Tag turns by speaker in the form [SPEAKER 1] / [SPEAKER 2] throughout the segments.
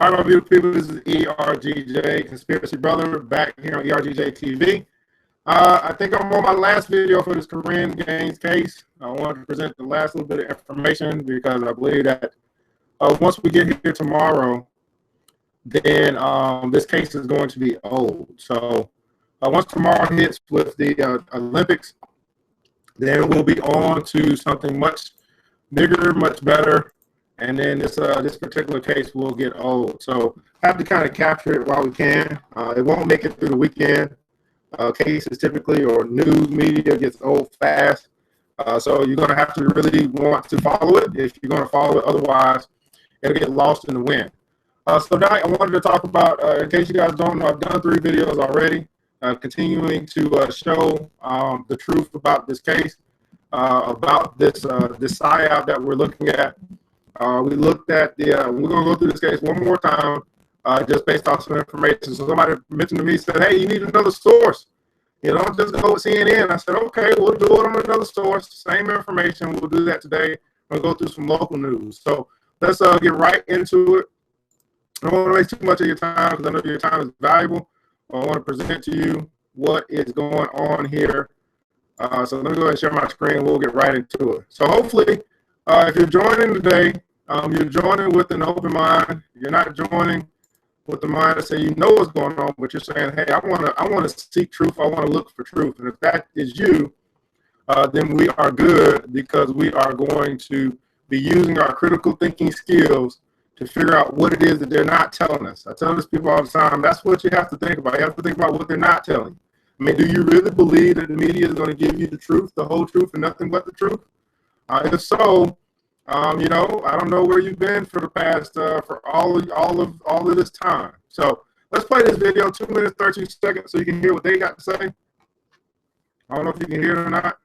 [SPEAKER 1] All right, my beautiful people, this is ERGJ, Conspiracy Brother, back here on ERGJ TV. I think I'm on my last video for this Korryn Gaines case. I wanted to present the last little bit of information because I believe that once we get here tomorrow, then this case is going to be old. So once tomorrow hits with the Olympics, then we'll be on to something much bigger, much better. And then this particular case will get old. So I have to kind of capture it while we can. It won't make it through the weekend. Cases typically, or news media, gets old fast. So you're going to have to really want to follow it if you're going to follow it. Otherwise, it'll get lost in the wind. So tonight I wanted to talk about, in case you guys don't know, I've done 3 videos already, continuing to show the truth about this case, about this PSYOP that we're looking at. We looked at the, we're going to go through this case one more time, just based off some information. So somebody mentioned to me, said, hey, you need another source. You don't just go with CNN. I said, okay, we'll do it on another source, same information. We'll do that today. We'll go through some local news. So let's get right into it. I don't want to waste too much of your time because I know your time is valuable. I want to present to you what is going on here. So let me go ahead and share my screen. We'll get right into it. So hopefully, if you're joining today, you're joining with an open mind. You're not joining with the mind to say you know what's going on, but you're saying, hey, I want to seek truth. I want to look for truth. And if that is you, then we are good, because we are going to be using our critical thinking skills to figure out what it is that they're not telling us. I tell this people all the time, that's what you have to think about. You have to think about what they're not telling you. I mean, do you really believe that the media is going to give you the truth, the whole truth, and nothing but the truth? If so, you know, I don't know where you've been for the past, for all of this time. So let's play this video, 2 minutes, 13 seconds, so you can hear what they got to say. I don't know if you can hear it or not.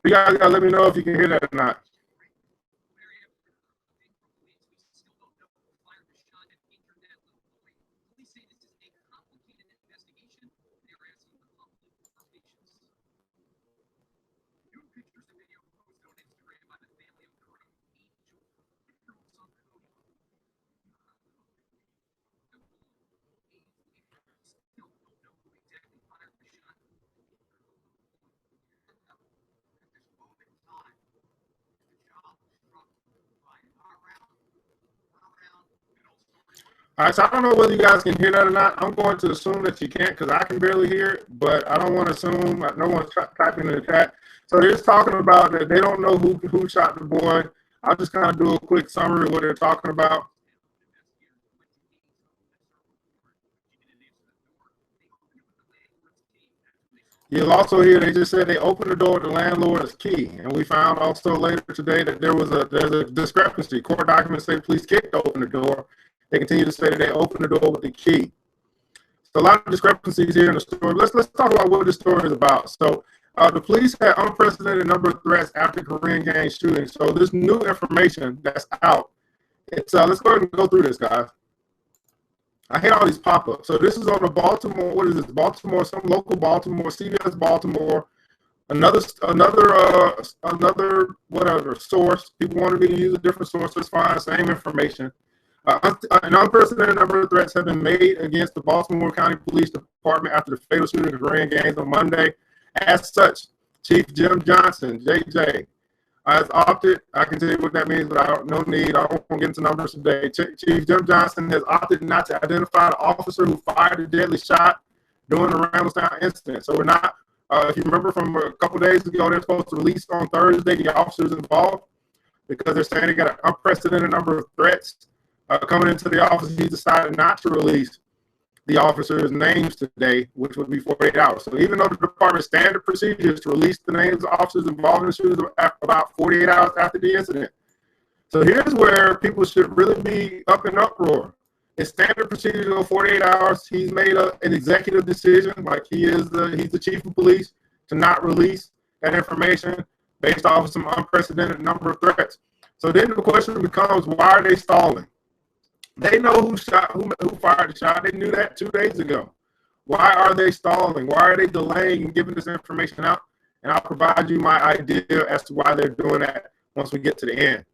[SPEAKER 1] You guys gotta let me know if you can hear that or not. All right, so I don't know whether you guys can hear that or not. I'm going to assume that you can't, because I can barely hear it, but I don't want to assume. No one's typing in the chat. So they're just talking about that they don't know who shot the boy. I'll just kind of do a quick summary of what they're talking about. You'll also hear they just said they opened the door with the landlord's key, and we found also later today that there's a discrepancy. Court documents say police kicked open the door. They continue to say that they opened the door with the key. So a lot of discrepancies here in the story. Let's talk about what the story is about. So the police had unprecedented number of threats after Korryn Gaines shooting. So this new information that's out, it's let's go ahead and go through this, guys. I hate all these pop-ups. So this is on the Baltimore, what is this? Baltimore, some local Baltimore, CBS Baltimore, another whatever source. People wanted me to use a different source. It's fine, same information. An unprecedented number of threats have been made against the Baltimore County Police Department after the fatal shooting of Korryn Gaines on Monday. As such, Chief Jim Johnson, JJ, has opted, I can tell you what that means, but I don't, no need, I don't want to get into numbers today. Chief Jim Johnson has opted not to identify the officer who fired the deadly shot during the Randallstown incident. So we're not, if you remember from a couple days ago, they're supposed to release on Thursday the officers involved, because they're saying they got an unprecedented number of threats coming into the office. He decided not to release the officers' names today, which would be 48 hours. So even though the department's standard procedure is to release the names of officers involved in the shootings about 48 hours after the incident. So here's where people should really be up in uproar. It's standard procedure to go 48 hours. He's made an executive decision, like he's the chief of police, to not release that information based off of some unprecedented number of threats. So then the question becomes, why are they stalling? They know who fired the shot. They knew that 2 days ago. Why are they stalling? Why are they delaying giving this information out? And I'll provide you my idea as to why they're doing that once we get to the end.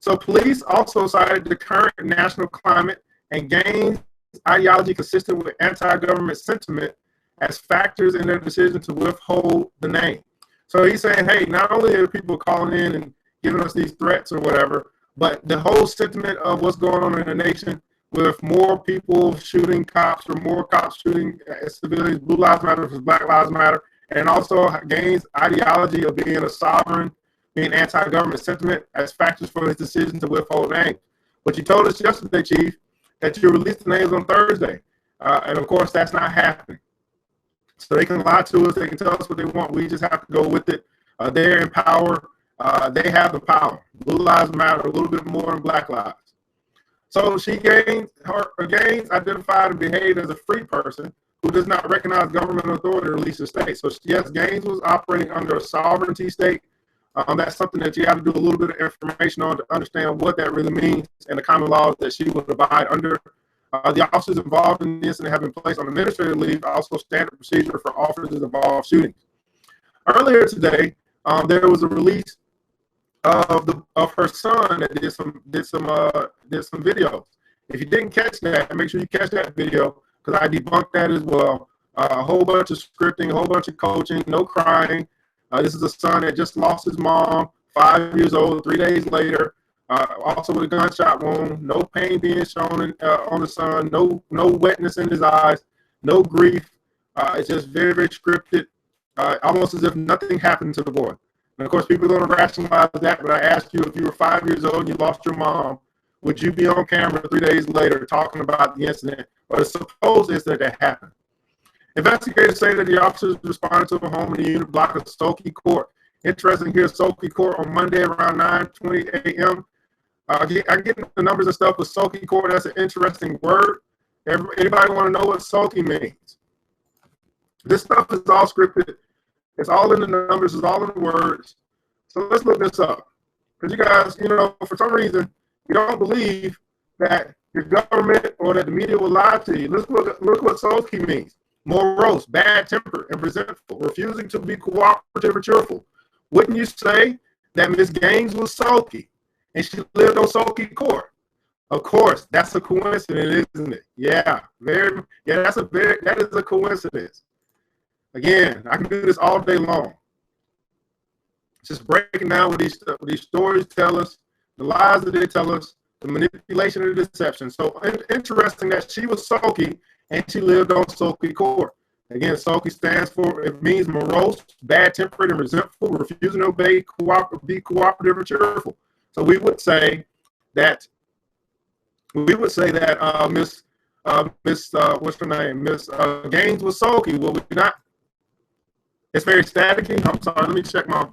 [SPEAKER 1] So police also cited the current national climate and Gaines' ideology consistent with anti-government sentiment as factors in their decision to withhold the name. So he's saying, hey, not only are people calling in and giving us these threats or whatever, but the whole sentiment of what's going on in the nation with more people shooting cops or more cops shooting civilians, Blue Lives Matter versus Black Lives Matter, and also Gaines' ideology of being a sovereign, being anti-government sentiment as factors for his decision to withhold names. But you told us yesterday, Chief, that you released the names on Thursday. And of course, that's not happening. So they can lie to us. They can tell us what they want. We just have to go with it. They're in power. They have the power. Blue Lives Matter a little bit more than Black Lives. So Gaines identified and behaved as a free person who does not recognize government authority to release a state. So yes, Gaines was operating under a sovereignty state. That's something that you have to do a little bit of information on to understand what that really means and the common laws that she would abide under. The officers involved in the incident have been placed on administrative leave, also standard procedure for officers involved in shootings. Earlier today, there was a release of her son that did some videos. If you didn't catch that, make sure you catch that video because I debunked that as well. A whole bunch of scripting, a whole bunch of coaching, no crying. This is a son that just lost his mom, 5 years old, 3 days later. Also with a gunshot wound, no pain being shown on the son, no wetness in his eyes, no grief. It's just very, very scripted, almost as if nothing happened to the boy. And of course, people are going to rationalize that, but I asked you, if you were 5 years old and you lost your mom, would you be on camera 3 days later talking about the incident or the supposed incident that happened? Investigators say that the officers responded to a home in the unit block of Skokie Court. Interesting here, Skokie Court on Monday around 9:20 a.m. I get the numbers and stuff with Skokie Court. That's an interesting word. Anybody want to know what Skokie means? This stuff is all scripted. It's all in the numbers. It's all in the words. So let's look this up. Because you guys, for some reason, you don't believe that your government or that the media will lie to you. Look what Skokie means. Morose, bad-tempered, and resentful, refusing to be cooperative or cheerful. Wouldn't you say that Miss Gaines was sulky and she lived on Skokie Court? Of course, that's a coincidence, isn't it? Yeah, that is a coincidence. Again, I can do this all day long. Just breaking down what these stories tell us, the lies that they tell us, the manipulation and the deception. So interesting that she was sulky and she lived on Skokie Court. Again, sulky stands for, it means morose, bad-tempered, and resentful, refusing to obey, be cooperative, or cheerful. So we would say that Miss what's her name, Miss Gaines was sulky. Will we not? It's very staticky. I'm sorry. Let me check my.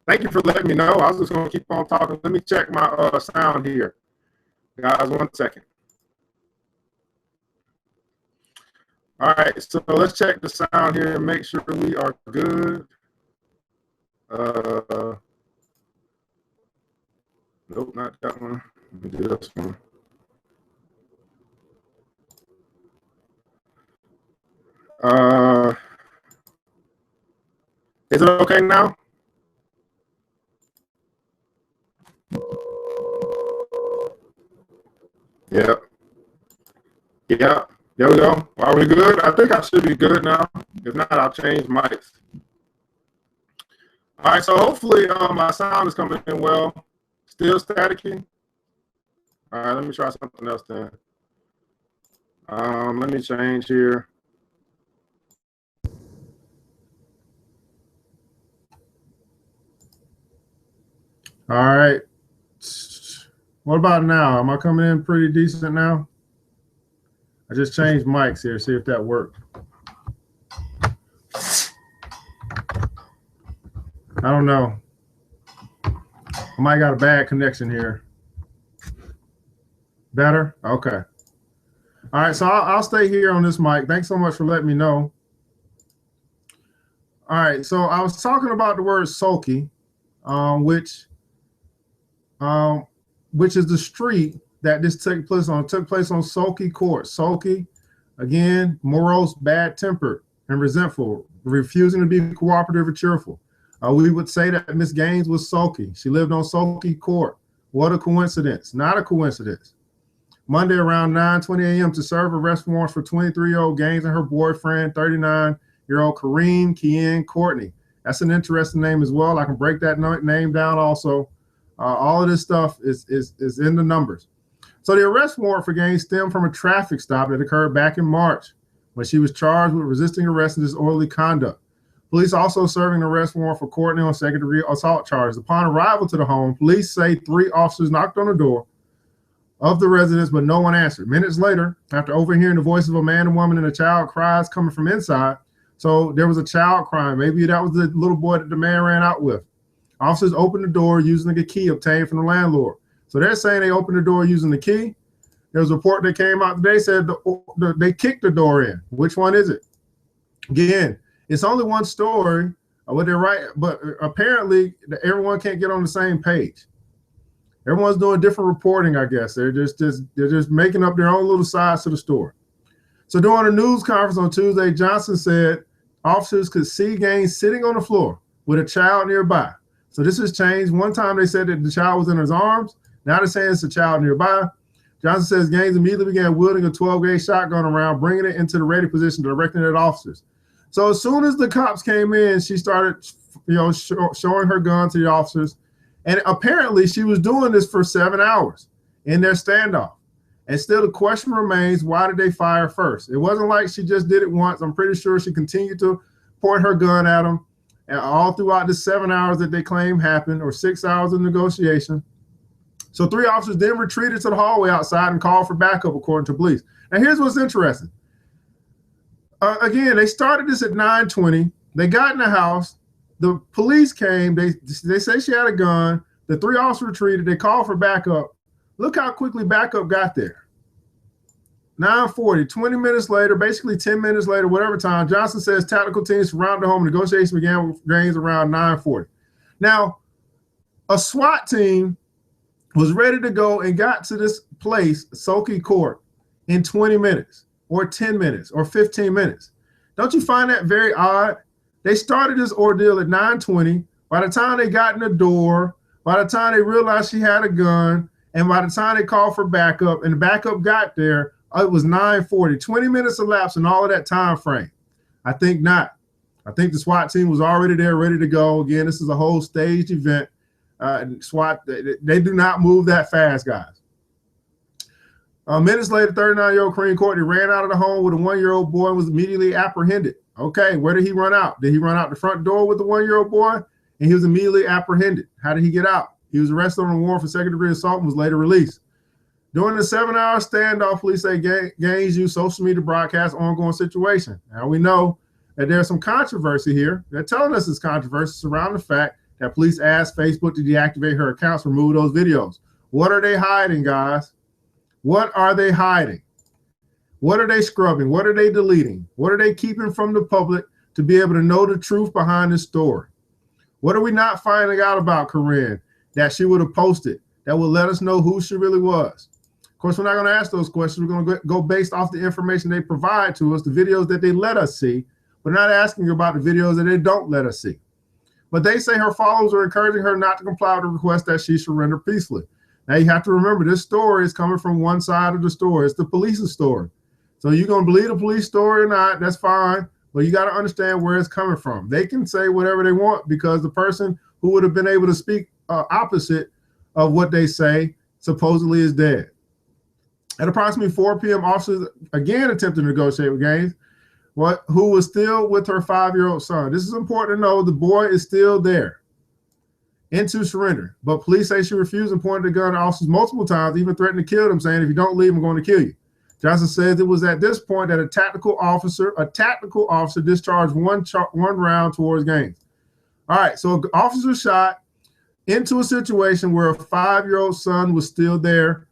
[SPEAKER 1] Thank you for letting me know. I was just going to keep on talking. Let me check my sound here, guys. 1 second. All right, so let's check the sound here and make sure we are good. Nope, not that one. Let me do this one. Is it okay now? Yeah. Yeah. There we go. Are we good? I think I should be good now. If not, I'll change mics. All right, so hopefully my sound is coming in well. Still staticky? All right, let me try something else then. Let me change here. All right. What about now? Am I coming in pretty decent now? I just changed mics here, see if that worked. I don't know. I might got a bad connection here. Better? Okay. All right, so I'll stay here on this mic. Thanks so much for letting me know. All right, so I was talking about the word sulky, which is the street that this took place on Sulky Court. Sulky, again, morose, bad-tempered, and resentful, refusing to be cooperative or cheerful. We would say that Miss Gaines was sulky. She lived on Sulky Court. What a coincidence. Not a coincidence. Monday around 9:20 a.m. to serve arrest warrants for 23-year-old Gaines and her boyfriend, 39-year-old Korryn Courtney. That's an interesting name as well. I can break that name down also. All of this stuff is in the numbers. So the arrest warrant for Gaines stemmed from a traffic stop that occurred back in March when she was charged with resisting arrest and disorderly conduct. Police also serving an arrest warrant for Courtney on second-degree assault charges. Upon arrival to the home, police say 3 officers knocked on the door of the residence, but no one answered. Minutes later, after overhearing the voice of a man and woman and a child cries coming from inside, so there was a child crying. Maybe that was the little boy that the man ran out with. Officers opened the door using a key obtained from the landlord. So they're saying they opened the door using the key. There was a report that came out today said they kicked the door in. Which one is it? Again, it's only one story, what they're right, but apparently everyone can't get on the same page. Everyone's doing different reporting, I guess. They're just making up their own little sides to the story. So during a news conference on Tuesday, Johnson said officers could see Gaines sitting on the floor with a child nearby. So this has changed. One time they said that the child was in his arms. Now they're saying it's a child nearby. Johnson says Gaines immediately began wielding a 12-gauge shotgun around, bringing it into the ready position, directing it at officers. So as soon as the cops came in, she started, showing her gun to the officers. And apparently she was doing this for 7 hours in their standoff. And still the question remains, why did they fire first? It wasn't like she just did it once. I'm pretty sure she continued to point her gun at them and all throughout the 7 hours that they claim happened, or 6 hours of negotiation. So 3 officers then retreated to the hallway outside and called for backup, according to police. Now here's what's interesting. Again, they started this at 9:20. They got in the house. The police came. They say she had a gun. The 3 officers retreated. They called for backup. Look how quickly backup got there. 9:40, 20 minutes later, basically 10 minutes later, whatever time, Johnson says tactical teams surrounded the home. Negotiations began with Gaines around 9:40. Now, a SWAT team was ready to go and got to this place, Sulky Court, in 20 minutes or 10 minutes or 15 minutes. Don't you find that very odd? They started this ordeal at 9:20. By the time they got in the door, by the time they realized she had a gun, and by the time they called for backup and the backup got there, it was 9:40. 20 minutes elapsed in all of that time frame. I think not. I think the SWAT team was already there, ready to go. Again, this is a whole staged event. SWAT, they do not move that fast, guys. Minutes later, 39-year-old Korryn Courtney ran out of the home with a 1-year-old boy and was immediately apprehended. Okay, where did he run out? Did he run out the front door with the 1-year-old boy? And he was immediately apprehended. How did he get out? He was arrested on a warrant for second-degree assault and was later released. During the 7-hour standoff, police say Gaines used social media to broadcast ongoing situation. Now we know that there's some controversy here. They're telling us this controversy surrounding the fact that police asked Facebook to deactivate her accounts, remove those videos. What are they hiding, guys? What are they hiding? What are they scrubbing? What are they deleting? What are they keeping from the public to be able to know the truth behind this story? What are we not finding out about Korryn that she would have posted that would let us know who she really was? Of course, we're not going to ask those questions. We're going to go based off the information they provide to us, the videos that they let us see. We're not asking about the videos that they don't let us see. But they say her followers are encouraging her not to comply with the request that she surrender peacefully. Now, you have to remember, this story is coming from one side of the story. It's the police's story. So you're going to believe the police story or not, that's fine. But you got to understand where it's coming from. They can say whatever they want because the person who would have been able to speak opposite of what they say supposedly is dead. At approximately 4 p.m., officers again attempted to negotiate with Gaines, who was still with her 5-year-old son. This is important to know. The boy is still there into surrender. But police say she refused and pointed the gun at officers multiple times, even threatened to kill them, saying, if you don't leave, I'm going to kill you. Johnson says it was at this point that a tactical officer discharged one round towards Gaines. All right, so officers shot into a situation where a 5-year-old son was still there.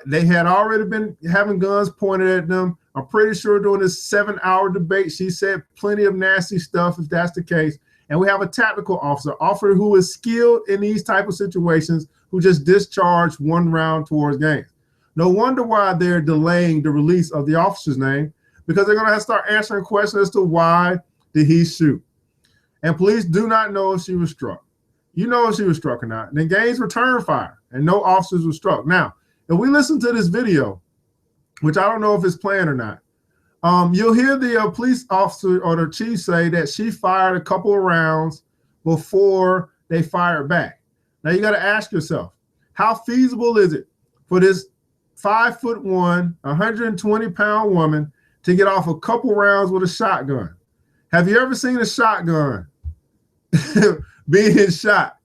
[SPEAKER 1] They had already been having guns pointed at them. I'm pretty sure during this 7-hour debate, she said plenty of nasty stuff, if that's the case. And we have a tactical officer who is skilled in these type of situations, who just discharged one round towards Gaines.
[SPEAKER 2] No wonder why they're delaying the release of the officer's name, because they're going to have to start answering questions as to why did he shoot. And police do not know if she was struck. You know if she was struck or not. And then Gaines returned fire, and no officers were struck. Now, if we listen to this video, which I don't know if it's playing or not, you'll hear the police officer or the chief say that she fired a couple of rounds before they fired back. Now, you got to ask yourself, how feasible is it for this 5'1", 120-pound woman to get off a couple rounds with a shotgun? Have you ever seen a shotgun being shot?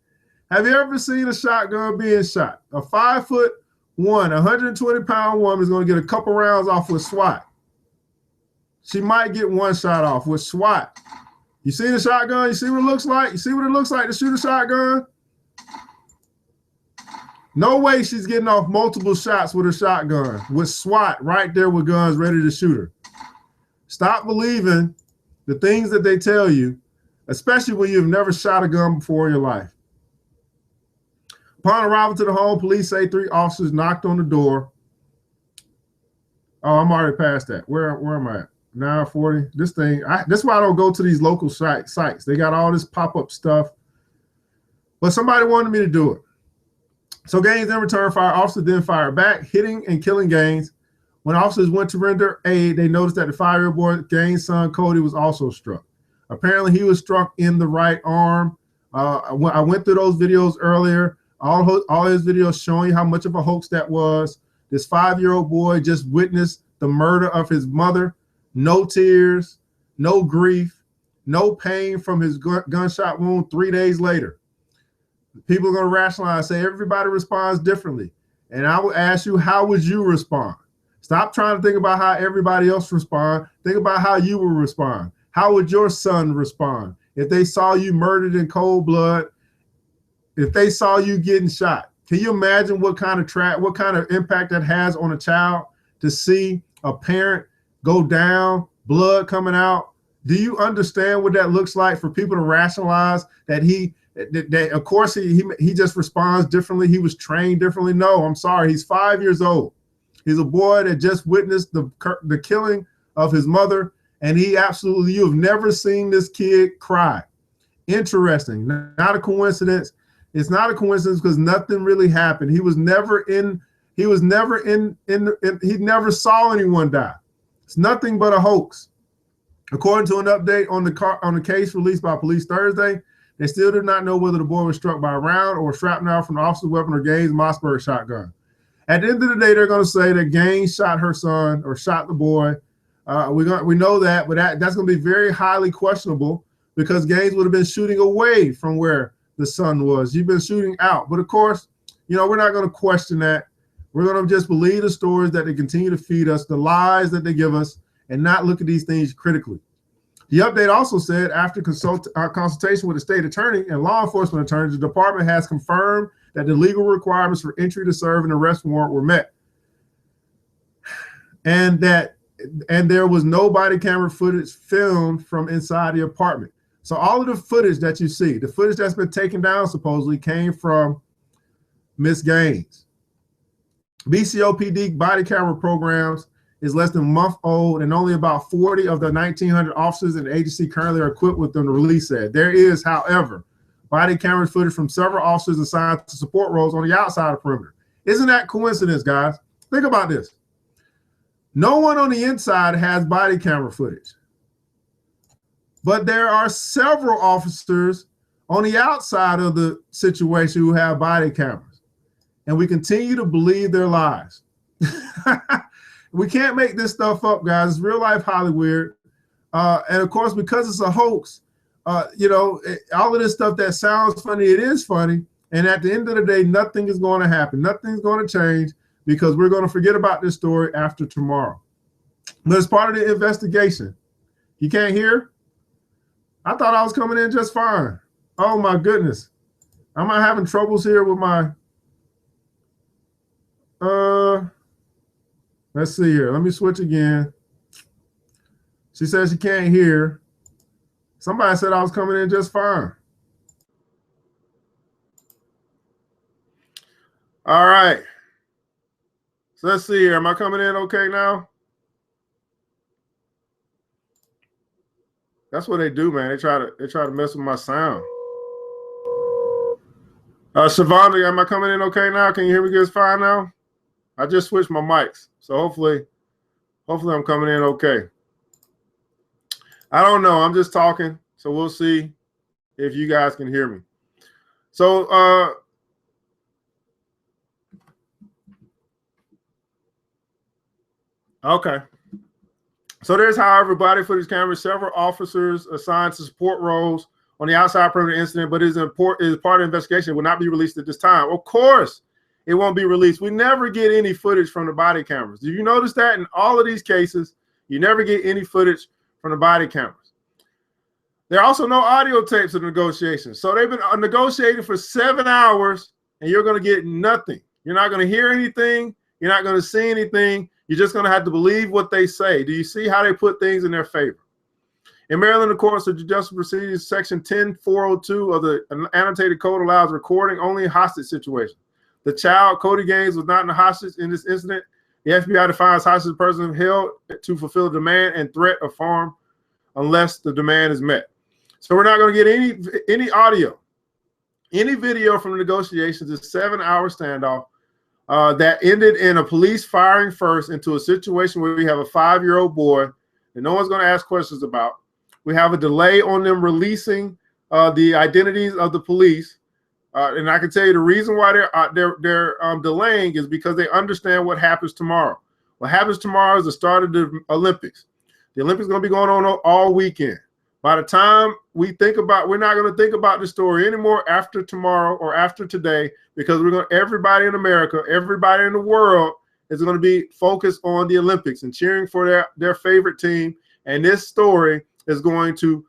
[SPEAKER 2] Have you ever seen a shotgun being shot? A 5'1", 120-pound woman is going to get a couple rounds off with SWAT. She might get one shot off with SWAT. You see the shotgun? You see what it looks like? You see what it looks like to shoot a shotgun? No way she's getting off multiple shots with a shotgun, with SWAT right there with guns ready to shoot her. Stop believing the things that they tell you, especially when you've never shot a gun before in your life. Upon arrival to the home, police say 3 officers knocked on the door. Oh, I'm already past that. Where am I at? 9:40. This thing, this is why I don't go to these local sites. They got all this pop-up stuff. But somebody wanted me to do it. So Gaines then returned fire. Officers then fired back, hitting and killing Gaines. When officers went to render aid, they noticed that the 5-year-old boy, Gaines' son, Cody, was also struck. Apparently, he was struck in the right arm. I went through those videos earlier. All his videos showing you how much of a hoax that was. This 5-year-old boy just witnessed the murder of his mother. No tears, no grief, no pain from his gunshot wound 3 days later. People are going to rationalize, say everybody responds differently. And I will ask you, how would you respond? Stop trying to think about how everybody else responds. Think about how you would respond. How would your son respond if they saw you murdered in cold blood? If they saw you getting shot? Can you imagine what kind of impact that has on a child to see a parent go down, blood coming out? Do you understand what that looks like for people to rationalize that of course he just responds differently? He was trained differently. No, I'm sorry. He's 5 years old. He's a boy that just witnessed the killing of his mother, and you have never seen this kid cry. Interesting. Not a coincidence. It's not a coincidence because nothing really happened. He never saw anyone die. It's nothing but a hoax. According to an update on the case released by police Thursday, they still do not know whether the boy was struck by a round or shrapnel from the officer's weapon or Gaines' Mossberg shotgun. At the end of the day, they're going to say that Gaines shot her son or shot the boy. We know that, but that's going to be very highly questionable because Gaines would have been shooting away from where the son was. You've been shooting out. But of course, we're not going to question that. We're going to just believe the stories that they continue to feed us, the lies that they give us, and not look at these things critically. The update also said after consultation with the state attorney and law enforcement attorneys, the department has confirmed that the legal requirements for entry to serve an arrest warrant were met. And there was no body camera footage filmed from inside the apartment. So all of the footage that you see, the footage that's been taken down supposedly came from Miss Gaines. BCOPD body camera programs is less than a month old, and only about 40 of the 1,900 officers in the agency currently are equipped with them, the release said. There is, however, body camera footage from several officers assigned to support roles on the outside of the perimeter. Isn't that coincidence, guys? Think about this. No one on the inside has body camera footage, but there are several officers on the outside of the situation who have body cameras, and we continue to believe their lies. We can't make this stuff up, guys. It's real life Hollywood. And of course, because it's a hoax, all of this stuff that sounds funny, it is funny. And at the end of the day, nothing is going to happen. Nothing's going to change because we're going to forget about this story after tomorrow. But it's part of the investigation. You can't hear? I thought I was coming in just fine. Oh my goodness. Am I having troubles here with my, let's see here. Let me switch again. She says she can't hear. Somebody said I was coming in just fine.
[SPEAKER 1] All right. So let's see here. Am I coming in okay now? That's what they do, man. They try to mess with my sound. Shavonda, am I coming in okay now? Can you hear me just fine now? I just switched my mics, so hopefully I'm coming in okay. I don't know. I'm just talking, so we'll see if you guys can hear me. So okay. So there's how everybody footage cameras, several officers assigned to support roles on the outside perimeter incident, but is part of the investigation. It will not be released at this time. Of course, it won't be released. We never get any footage from the body cameras. Do you notice that in all of these cases, you never get any footage from the body cameras? There are also no audio tapes of the negotiations. So they've been negotiating for 7 hours, and you're going to get nothing. You're not going to hear anything. You're not going to see anything. You're just going to have to believe what they say. Do you see how they put things in their favor? In Maryland, the course of judicial proceedings, section 10402 of the annotated code allows recording only in hostage situations. The child, Cody Gaines, was not in the hostage in this incident. The FBI defines hostage as a person held to fulfill a demand and threat of harm unless the demand is met. So we're not going to get any audio, any video from the negotiations. A 7-hour standoff that ended in a police firing first into a situation where we have a 5-year-old boy that no one's going to ask questions about. We have a delay on them releasing the identities of the police. And I can tell you the reason why they're delaying is because they understand what happens tomorrow. What happens tomorrow is the start of the Olympics. The Olympics is going to be going on all weekend. By the time we're not going to think about the story anymore after tomorrow or after today, because everybody in America, everybody in the world is going to be focused on the Olympics and cheering for their favorite team. And this story is going to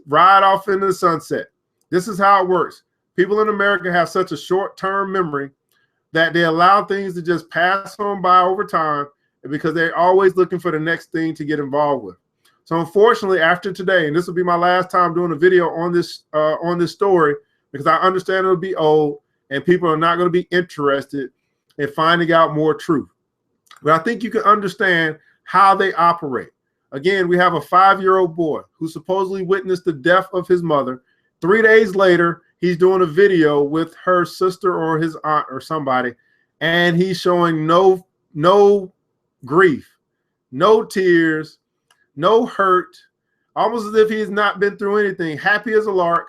[SPEAKER 1] ride off into the sunset. This is how it works. People in America have such a short-term memory that they allow things to just pass on by over time because they're always looking for the next thing to get involved with. So unfortunately, after today, and this will be my last time doing a video on this story, because I understand it'll be old and people are not going to be interested in finding out more truth. But I think you can understand how they operate. Again, we have a 5-year-old boy who supposedly witnessed the death of his mother. 3 days later, he's doing a video with her sister or his aunt or somebody, and he's showing no grief, no tears, no hurt, almost as if he's not been through anything, happy as a lark.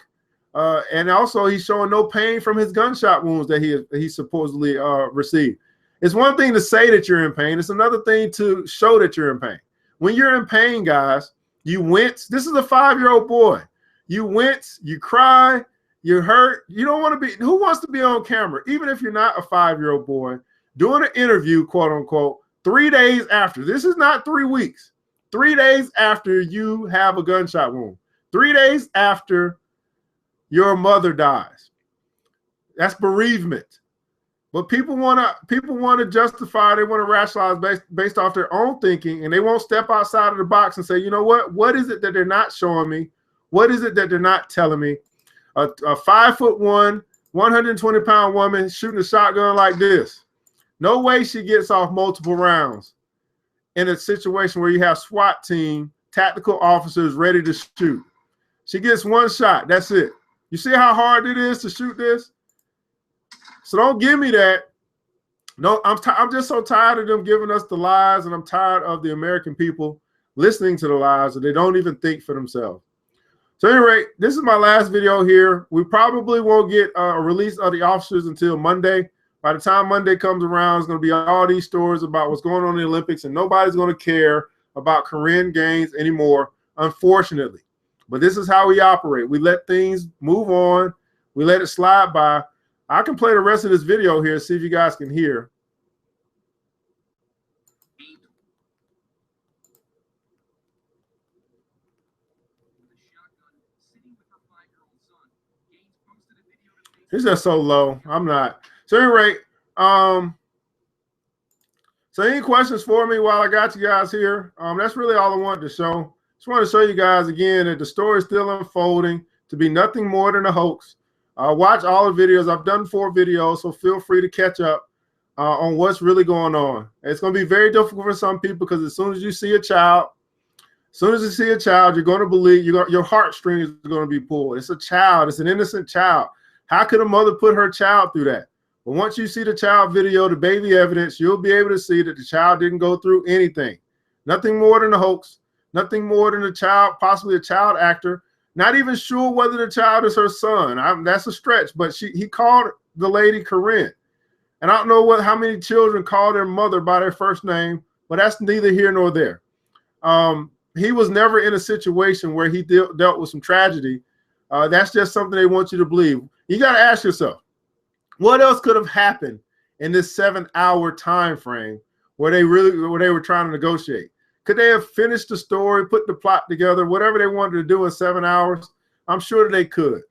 [SPEAKER 1] And also he's showing no pain from his gunshot wounds that he supposedly received. It's one thing to say that you're in pain. It's another thing to show that you're in pain. When you're in pain, guys, you wince. This is a 5-year-old boy. You wince, you cry, you're hurt. You don't want to be, who wants to be on camera? Even if you're not a 5-year-old boy, doing an interview, quote unquote, 3 days after. This is not 3 weeks. 3 days after you have a gunshot wound. 3 days after your mother dies. That's bereavement. But people want to justify, they want to rationalize based off their own thinking, and they won't step outside of the box and say, you know what is it that they're not showing me? What is it that they're not telling me? A 5'1", 120-pound woman shooting a shotgun like this. No way she gets off multiple rounds in a situation where you have SWAT team, tactical officers ready to shoot. She gets one shot. That's it. You see how hard it is to shoot this? So don't give me that. No, I'm just so tired of them giving us the lies, and I'm tired of the American people listening to the lies, and they don't even think for themselves. So at any rate, this is my last video here. We probably won't get a release of the officers until Monday. By the time Monday comes around, it's going to be all these stories about what's going on in the Olympics, and nobody's going to care about Korryn Gaines anymore, unfortunately. But this is how we operate. We let things move on. We let it slide by. I can play the rest of this video here, see if you guys can hear. It's just so low. I'm not. So at any rate, so any questions for me while I got you guys here? That's really all I wanted to show. Just want to show you guys again that the story is still unfolding to be nothing more than a hoax. Watch all the videos. I've done 4 videos, so feel free to catch up. on what's really going on. It's going to be very difficult for some people because as soon as you see a child, you're going to believe your heartstrings are going to be pulled. It's a child. It's an innocent child. How could a mother put her child through that? But once you see the child video, the baby evidence, you'll be able to see that the child didn't go through anything. Nothing more than a hoax. Nothing more than a child, possibly a child actor. Not even sure whether the child is her son. That's a stretch. But he called the lady Korryn. And I don't know how many children call their mother by their first name, but that's neither here nor there. He was never in a situation where he dealt with some tragedy. That's just something they want you to believe. You got to ask yourself, what else could have happened in this 7-hour time frame where they were trying to negotiate? Could they have finished the story, put the plot together, whatever they wanted to do in 7 hours? I'm sure that they could.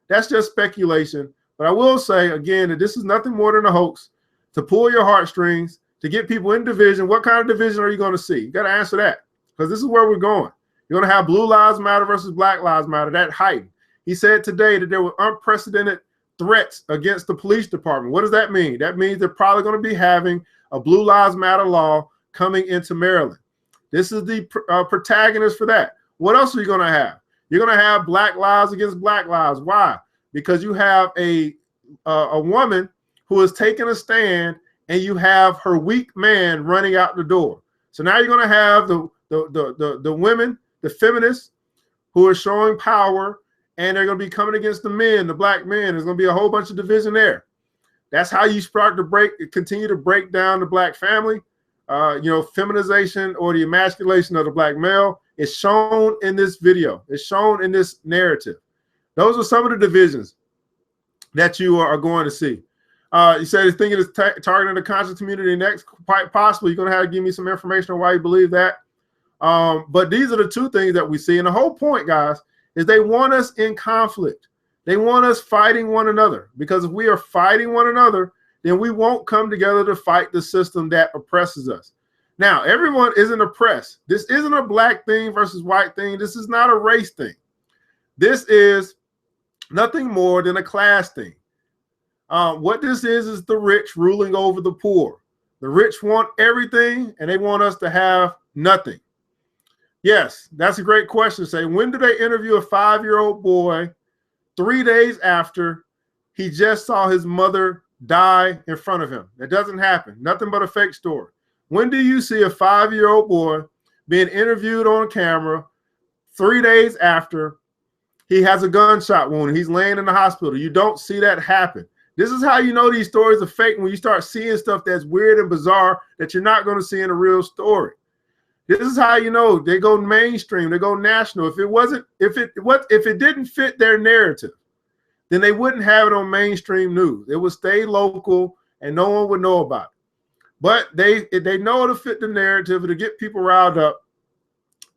[SPEAKER 1] That's just speculation. But I will say, again, that this is nothing more than a hoax to pull your heartstrings, to get people in division. What kind of division are you going to see? You got to answer that, because this is where we're going. You're going to have Blue Lives Matter versus Black Lives Matter. That heightened. He said today that there were unprecedented threats against the police department. What does that mean? That means they're probably going to be having a Blue Lives Matter law coming into Maryland. This is the protagonist for that. What else are you going to have? You're going to have Black Lives against Black Lives. Why? Because you have a woman who is taking a stand, and you have her weak man running out the door. So now you're going to have the women, the feminists, who are showing power, and they're going to be coming against the men, the black men. There's going to be a whole bunch of division there. That's how you start to continue to break down the black family. Feminization or the emasculation of the black male is shown in this video. It's shown in this narrative. Those are some of the divisions that you are going to see. You said he's thinking it's targeting the conscious community next. Quite possibly, you're going to have to give me some information on why you believe that. But these are the two things that we see. And the whole point, guys, is they want us in conflict. They want us fighting one another, because if we are fighting one another, then we won't come together to fight the system that oppresses us. Now, everyone isn't oppressed. This isn't a black thing versus white thing. This is not a race thing. This is nothing more than a class thing. What this is the rich ruling over the poor. The rich want everything, and they want us to have nothing. Yes, that's a great question. Say, when do they interview a 5-year-old boy 3 days after he just saw his mother die in front of him? That doesn't happen. Nothing but a fake story. When do you see a 5-year-old boy being interviewed on camera 3 days after he has a gunshot wound and he's laying in the hospital? You don't see that happen. This is how you know these stories are fake, when you start seeing stuff that's weird and bizarre that you're not going to see in a real story. This is how you know they go mainstream, they go national. If it didn't fit their narrative, then they wouldn't have it on mainstream news. It would stay local and no one would know about it. But they know it'll fit the narrative, to get people riled up,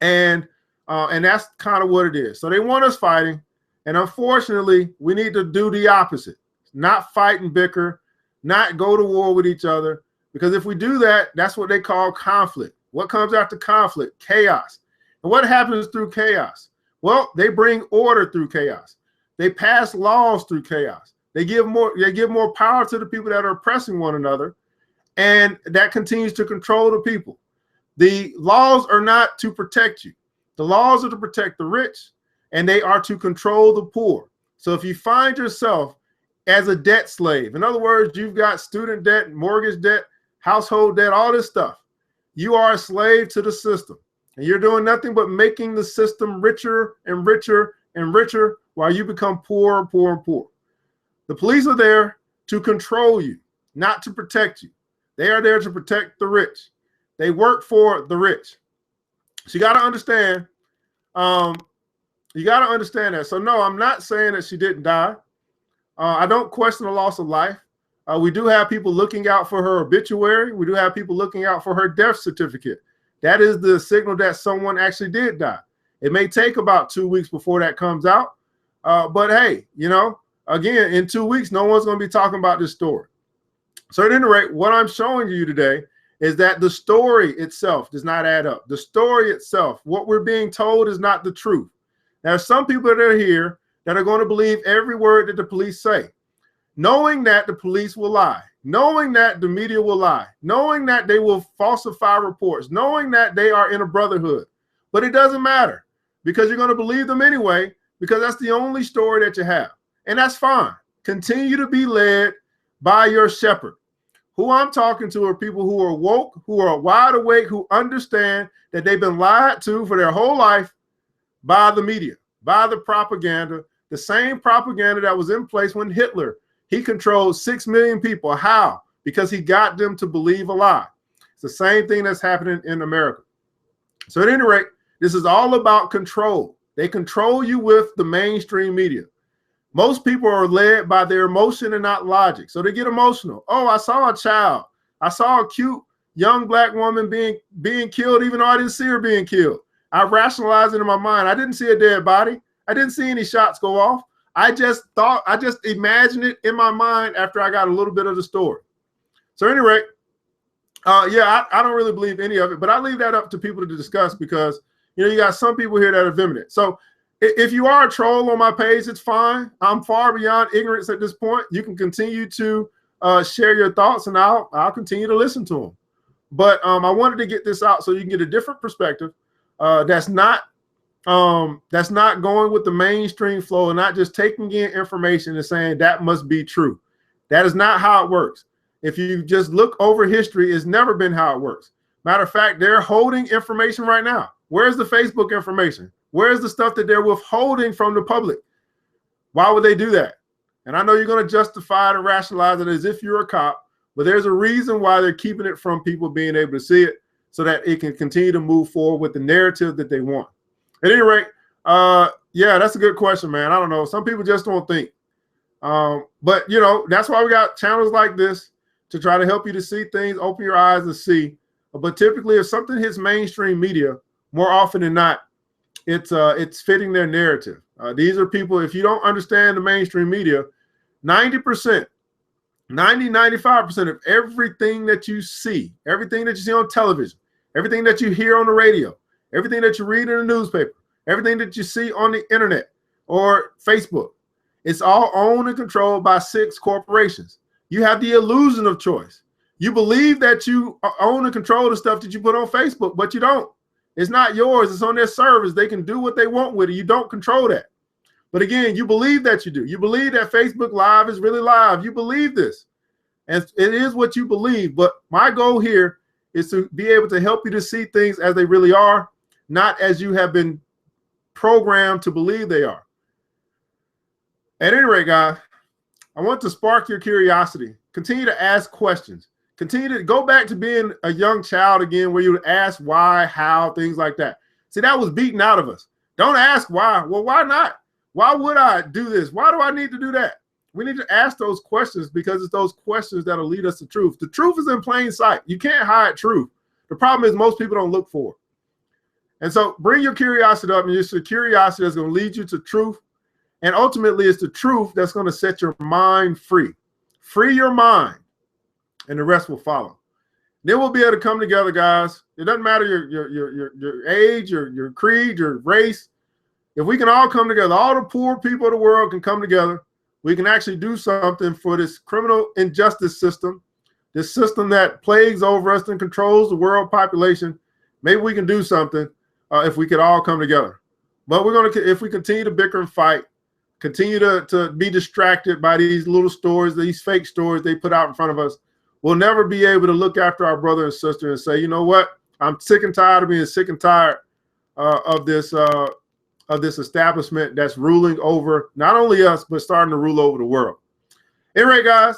[SPEAKER 1] and that's kind of what it is. So they want us fighting, and unfortunately, we need to do the opposite. Not fight and bicker, not go to war with each other, because if we do that, that's what they call conflict. What comes after conflict? Chaos. And what happens through chaos? Well, they bring order through chaos. They pass laws through chaos. They give more power to the people that are oppressing one another, and that continues to control the people. The laws are not to protect you. The laws are to protect the rich, and they are to control the poor. So if you find yourself as a debt slave, in other words, you've got student debt, mortgage debt, household debt, all this stuff, you are a slave to the system, and you're doing nothing but making the system richer and richer and richer while you become poorer and poorer and poorer. The police are there to control you, not to protect you. They are there to protect the rich. They work for the rich. So you got to understand. That. So no, I'm not saying that she didn't die. I don't question the loss of life. We do have people looking out for her obituary. We do have people looking out for her death certificate. That is the signal that someone actually did die. It may take about 2 weeks before that comes out. But hey, again, in 2 weeks, no one's going to be talking about this story. So at any rate, what I'm showing you today is that the story itself does not add up. The story itself, what we're being told, is not the truth. There are some people that are here that are going to believe every word that the police say, knowing that the police will lie. knowing that the media will lie, knowing that they will falsify reports, knowing that they are in a brotherhood. But it doesn't matter because you're going to believe them anyway, because that's the only story that you have. And that's fine. Continue to be led by your shepherd. Who I'm talking to are people who are woke, who are wide awake, who understand that they've been lied to for their whole life by the media, by the propaganda, the same propaganda that was in place when Hitler, he controlled 6 million people. How? Because he got them to believe a lie. It's the same thing that's happening in America. So at any rate, this is all about control. They control you with the mainstream media. Most people are led by their emotion and not logic. So they get emotional. Oh, I saw a child. I saw a cute young black woman being killed, even though I didn't see her being killed. I rationalized it in my mind. I didn't see a dead body. I didn't see any shots go off. I just imagined it in my mind after I got a little bit of the story. So at any rate, yeah, I don't really believe any of it, but I leave that up to people to discuss because, you know, you got some people here that are feminine. So if you are a troll on my page, it's fine. I'm far beyond ignorance at this point. You can continue to share your thoughts, and I'll continue to listen to them. But I wanted to get this out so you can get a different perspective that's not going with the mainstream flow and not just taking in information and saying that must be true. That is not how it works. If you just look over history, it's never been how it works. Matter of fact, they're holding information right now. Where's the Facebook information? Where's the stuff that they're withholding from the public? Why would they do that? And I know you're going to justify it and rationalize it as if you're a cop, but there's a reason why they're keeping it from people being able to see it so that it can continue to move forward with the narrative that they want. At any rate, yeah, that's a good question, man. I don't know. Some people just don't think. But, you know, that's why we got channels like this to try to help you to see things, open your eyes to see. But typically, if something hits mainstream media, more often than not, it's fitting their narrative. These are people, if you don't understand the mainstream media, 90%, 95% of everything that you see, everything that you see on television, everything that you hear on the radio, everything that you read in the newspaper, everything that you see on the internet or Facebook, it's all owned and controlled by 6 corporations. You have the illusion of choice. You believe that you own and control the stuff that you put on Facebook, but you don't. It's not yours. It's on their servers. They can do what they want with it. You don't control that. But again, you believe that you do. You believe that Facebook Live is really live. You believe this. And it is what you believe. But my goal here is to be able to help you to see things as they really are, not as you have been programmed to believe they are. At any rate, guys, I want to spark your curiosity. Continue to ask questions. Continue to go back to being a young child again, where you would ask why, how, things like that. See, that was beaten out of us. Don't ask why. Well, why not? Why would I do this? Why do I need to do that? We need to ask those questions because it's those questions that'll lead us to truth. The truth is in plain sight. You can't hide truth. The problem is most people don't look for it. And so bring your curiosity up, and it's your curiosity that's going to lead you to truth. And ultimately, it's the truth that's going to set your mind free. Free your mind, and the rest will follow. Then we'll be able to come together, guys. It doesn't matter your age, your creed, your race. If we can all come together, all the poor people of the world can come together. We can actually do something for this criminal injustice system, this system that plagues over us and controls the world population. Maybe we can do something if we could all come together. But we're going to, if we continue to bicker and fight, continue to be distracted by these little stories, these fake stories they put out in front of us, we'll never be able to look after our brother and sister and say, you know what, I'm sick and tired of being sick and tired of this establishment that's ruling over not only us, but starting to rule over the world. Anyway, guys.